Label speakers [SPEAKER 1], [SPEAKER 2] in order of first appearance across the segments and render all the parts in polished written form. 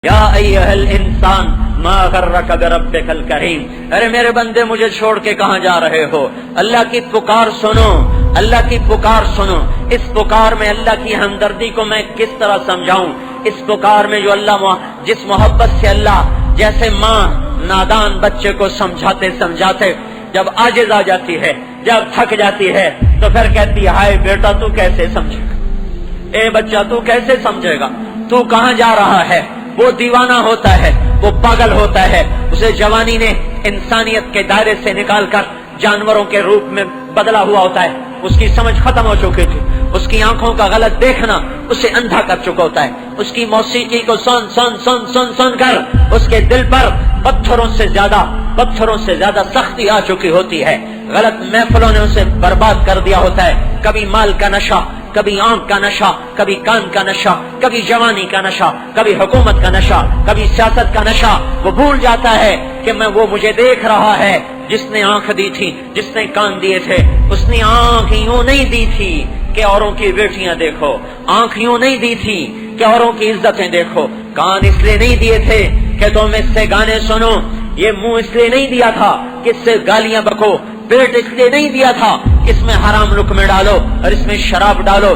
[SPEAKER 1] یا ایھا الانسان ما غرک بربک الکریم، ارے میرے بندے مجھے چھوڑ کے کہاں جا رہے ہو؟ اللہ کی پکار سنو، اللہ کی پکار سنو۔ اس پکار میں اللہ کی ہمدردی کو میں کس طرح سمجھاؤں؟ اس پکار میں جو اللہ جس محبت سے اللہ جیسے ماں نادان بچے کو سمجھاتے سمجھاتے جب عاجز آ جاتی ہے، جب تھک جاتی ہے تو پھر کہتی ہے ہائے بیٹا تو کیسے سمجھے گا، اے بچہ تو کیسے سمجھے گا، تو کہاں جا رہا ہے؟ وہ دیوانہ ہوتا ہے، وہ پاگل ہوتا ہے، اسے جوانی نے انسانیت کے دائرے سے نکال کر جانوروں کے روپ میں بدلا ہوا ہوتا ہے، اس کی سمجھ ختم ہو چکی تھی، اس کی آنکھوں کا غلط دیکھنا اسے اندھا کر چکا ہوتا ہے، اس کی موسیقی کو سن کر اس کے دل پر پتھروں سے زیادہ سختی آ چکی ہوتی ہے، غلط محفلوں نے اسے برباد کر دیا ہوتا ہے، کبھی مال کا نشہ، کبھی آنکھ کا نشہ، کبھی کان کا نشہ، کبھی جوانی کا نشہ، کبھی حکومت کا نشہ، کبھی سیاست کا نشہ۔ وہ بھول جاتا ہے کہ وہ مجھے دیکھ رہا ہے، جس نے آنکھ دی تھی، جس نے کان دیے تھے، اس نے آنکھ یوں نہیں دی تھی کہ اوروں کی بیٹیاں دیکھو، آنکھ یوں نہیں دی تھی کہ اوروں کی عزتیں دیکھو، کان اس لیے نہیں دیے تھے کہ تم اس سے گانے سنو، یہ منہ اس لیے نہیں دیا تھا کہ اس سے گالیاں بکو، پیٹ اس لیے نہیں دیا تھا اس میں حرام لقمے ڈالو اور اس میں شراب ڈالو،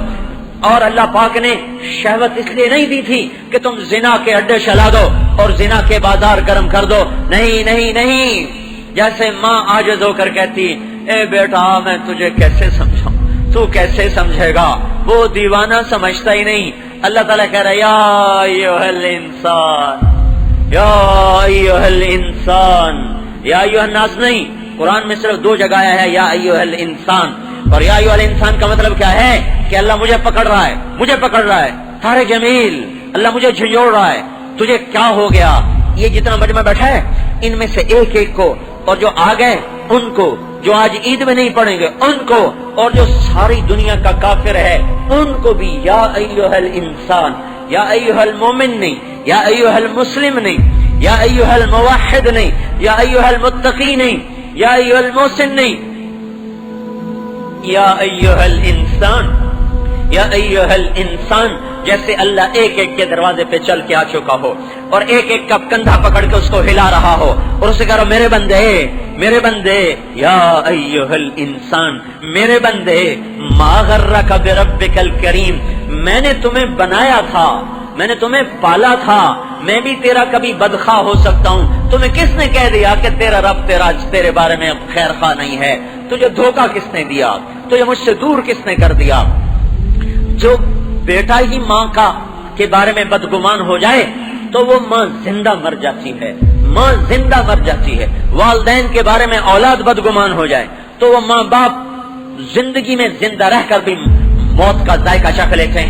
[SPEAKER 1] اور اللہ پاک نے شہوت اس لیے نہیں دی تھی کہ تم زنا کے اڈے چلا دو اور زنا کے بازار گرم کر دو، نہیں نہیں نہیں۔ جیسے ماں عاجز ہو کر کہتی اے بیٹا میں تجھے کیسے سمجھاؤں، تو کیسے سمجھے گا، وہ دیوانہ سمجھتا ہی نہیں۔ اللہ تعالیٰ کہہ رہا ہے یا ایھا الانسان، یا ایھا الانسان، یا ایھا الناس نہیں، قرآن میں صرف 2 جگہ آیا ہے یا ایھا الانسان، اور یا ایھا الانسان کا مطلب کیا ہے کہ اللہ مجھے پکڑ رہا ہے، مجھے پکڑ رہا ہے، تارے جمیل اللہ مجھے جھنجھوڑ رہا ہے، تجھے کیا ہو گیا؟ یہ جتنا مجمع بیٹھا ہے ان میں سے ایک ایک کو، اور جو آ گئے ان کو، جو آج عید میں نہیں پڑھیں گے ان کو، اور جو ساری دنیا کا کافر ہے ان کو بھی یا ایھا الانسان، یا ایھا المومن نہیں، یا ایھا المسلم نہیں، یا ایھا الموحد نہیں، یا ایھا المتقی نہیں، یا ایھا المحسن نہیں، یا ایھا الانسان، یا ایھا الانسان، جیسے اللہ ایک ایک کے دروازے پہ چل کے آ چکا ہو اور ایک ایک کا کندھا پکڑ کے اس کو ہلا رہا ہو اور اسے کہہ رہا میرے بندے، میرے بندے، یا ایھا الانسان، میرے بندے، ما غرک بربک الکریم، میں نے تمہیں بنایا تھا، میں نے تمہیں پالا تھا، میں بھی تیرا کبھی بدخواہ ہو سکتا ہوں، تمہیں کس نے کہہ دیا کہ تیرا رب تیرے بارے میں خیر خواہ نہیں ہے؟ تجھے دھوکہ کس نے دیا؟ تجھے مجھ سے دور کس نے کر دیا؟ جو بیٹا ہی ماں کے بارے میں بدگمان ہو جائے تو وہ ماں زندہ مر جاتی ہے، ماں زندہ مر جاتی ہے۔ والدین کے بارے میں اولاد بدگمان ہو جائے تو وہ ماں باپ زندگی میں زندہ رہ کر بھی موت کا ذائقہ چکھ لیتے ہیں۔